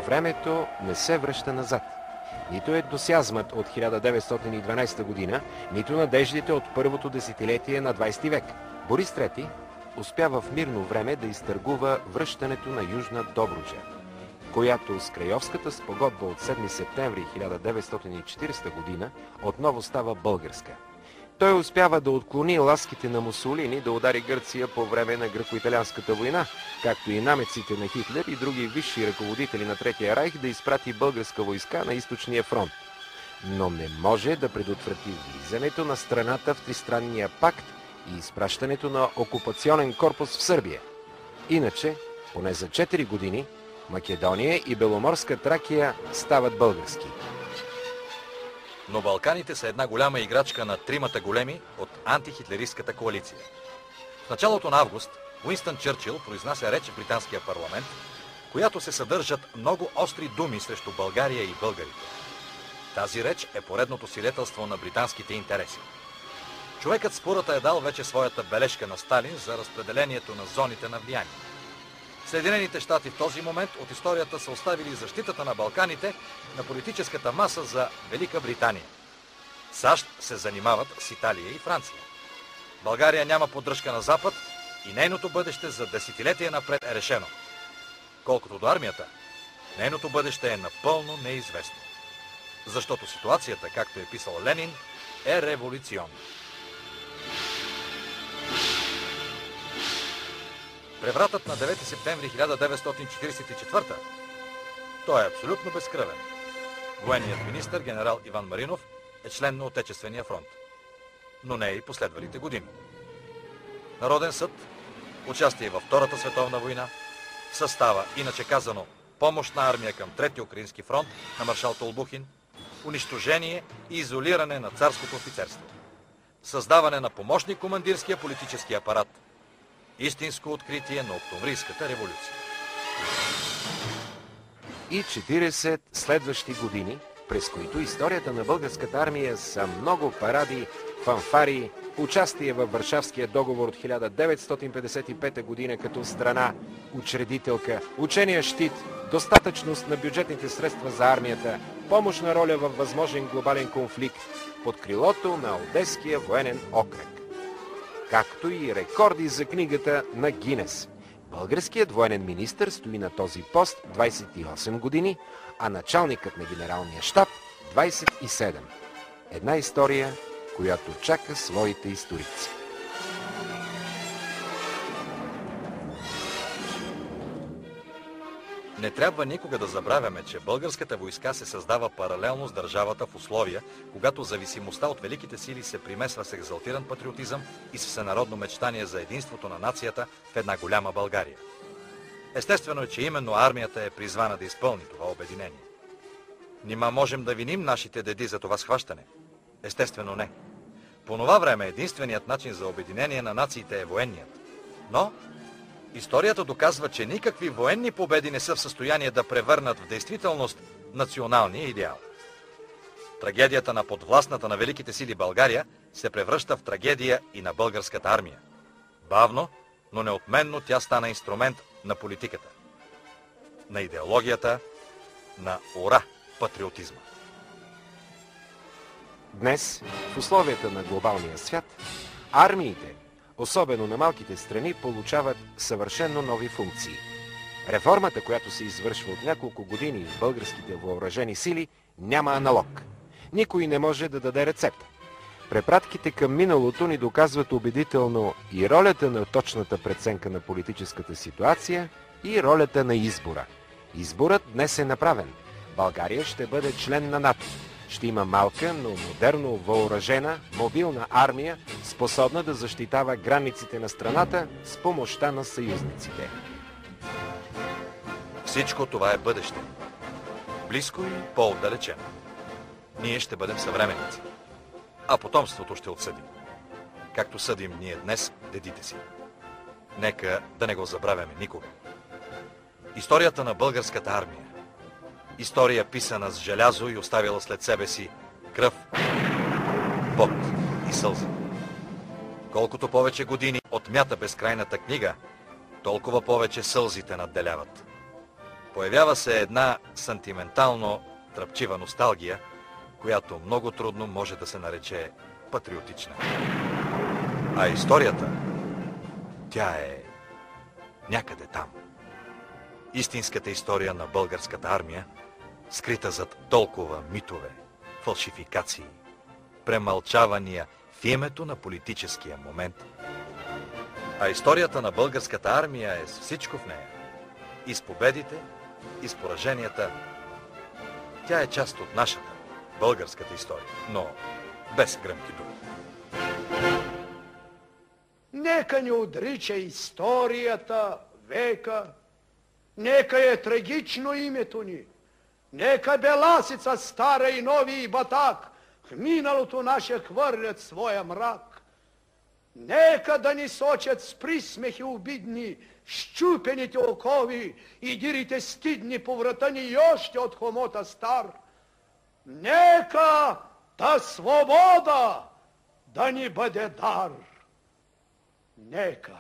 времето не се връща назад. Нито ентусиазмът от 1912 година, нито надеждите от първото десетилетие на 20 век. Борис III успява в мирно време да изтъргува връщането на Южна Добруджа, която с Крайовската спогодба от 7 септември 1940 година отново става българска. Той успява да отклони ласките на Мусолини да удари Гърция по време на гръко-италианската война, както и намеците на Хитлер и други висши ръководители на Третия райх да изпрати българска войска на източния фронт. Но не може да предотврати влизането на страната в Тристранния пакт и изпращането на окупационен корпус в Сърбия. Иначе, поне за 4 години, Македония и Беломорска Тракия стават български. Но Балканите са една голяма играчка на тримата големи от антихитлеристската коалиция. В началото на август Уинстън Чърчил произнася реч в британския парламент, която се съдържат много остри думи срещу България и българите. Тази реч е поредното свидетелство на британските интереси. Човекът с пурата е дал вече своята бележка на Сталин за разпределението на зоните на влияние. Съединените щати в този момент от историята са оставили защитата на Балканите на политическата маса за Велика Британия. САЩ се занимават с Италия и Франция. България няма поддръжка на Запад и нейното бъдеще за десетилетия напред е решено. Колкото до армията, нейното бъдеще е напълно неизвестно. Защото ситуацията, както е писал Ленин, е революционна. Превратът на 9 септември 1944, той е абсолютно безкръвен. Военният министър генерал Иван Маринов е член на Отечествения фронт, но не и последвалите години. Народен съд, участие във Втората световна война, в състава, иначе казано, помощна армия към Трети украински фронт на маршал Толбухин, унищожение и изолиране на царското офицерство, създаване на помощни командирския политически апарат, истинско откритие на Октомврийската революция. И 40 следващи години, през които историята на българската армия са много паради, фанфари, участие във Варшавския договор от 1955 година като страна, учредителка, учения щит, достатъчност на бюджетните средства за армията, помощна роля във възможен глобален конфликт под крилото на Одеския военен окръг. Както и рекорди за книгата на Гинес. Българският военен министър стои на този пост 28 години, а началникът на генералния щаб 27. Една история, която чака своите историци. Не трябва никога да забравяме, че българската войска се създава паралелно с държавата в условия, когато зависимостта от великите сили се примесва с екзалтиран патриотизъм и с всенародно мечтание за единството на нацията в една голяма България. Естествено е, че именно армията е призвана да изпълни това обединение. Нима можем да виним нашите деди за това схващане? Естествено не. По това време единственият начин за обединение на нациите е военният. Но историята доказва, че никакви военни победи не са в състояние да превърнат в действителност националния идеал. Трагедията на подвластната на великите сили България се превръща в трагедия и на българската армия. Бавно, но неотменно тя стана инструмент на политиката, на идеологията, на ура патриотизма. Днес, в условията на глобалния свят, армиите, особено на малките страни, получават съвършенно нови функции. Реформата, която се извършва от няколко години в българските въоръжени сили, няма аналог. Никой не може да даде рецепта. Препратките към миналото ни доказват убедително и ролята на точната преценка на политическата ситуация, и ролята на избора. Изборът днес е направен. България ще бъде член на НАТО. Ще има малка, но модерно въоръжена, мобилна армия, способна да защитава границите на страната с помощта на съюзниците. Всичко това е бъдеще. Близко и по-отдалечено. Ние ще бъдем съвременници, а потомството ще отсъдим. Както съдим ние днес дедите си. Нека да не го забравяме никога. Историята на българската армия. История писана с желязо и оставила след себе си кръв, пот и сълзи. Колкото повече години отмята безкрайната книга, толкова повече сълзите надделяват. Появява се една сантиментално тръпчива носталгия, която много трудно може да се нарече патриотична. А историята, тя е някъде там. Истинската история на българската армия, скрита зад толкова митове, фалшификации, премълчавания в името на политическия момент. А историята на българската армия е с всичко в нея. И с победите, и с пораженията. Тя е част от нашата, българската история, но без гръмки думи. Нека не отрича историята, века. Нека е трагично името ни. Нека беласица стара и нови и батак в миналото наше хвърлят своя мрак. Нека да ни сочат с присмехи обидни щупените окови и дирите стидни по врата ни и още от хомота стар. Нека та свобода да ни бъде дар. Нека.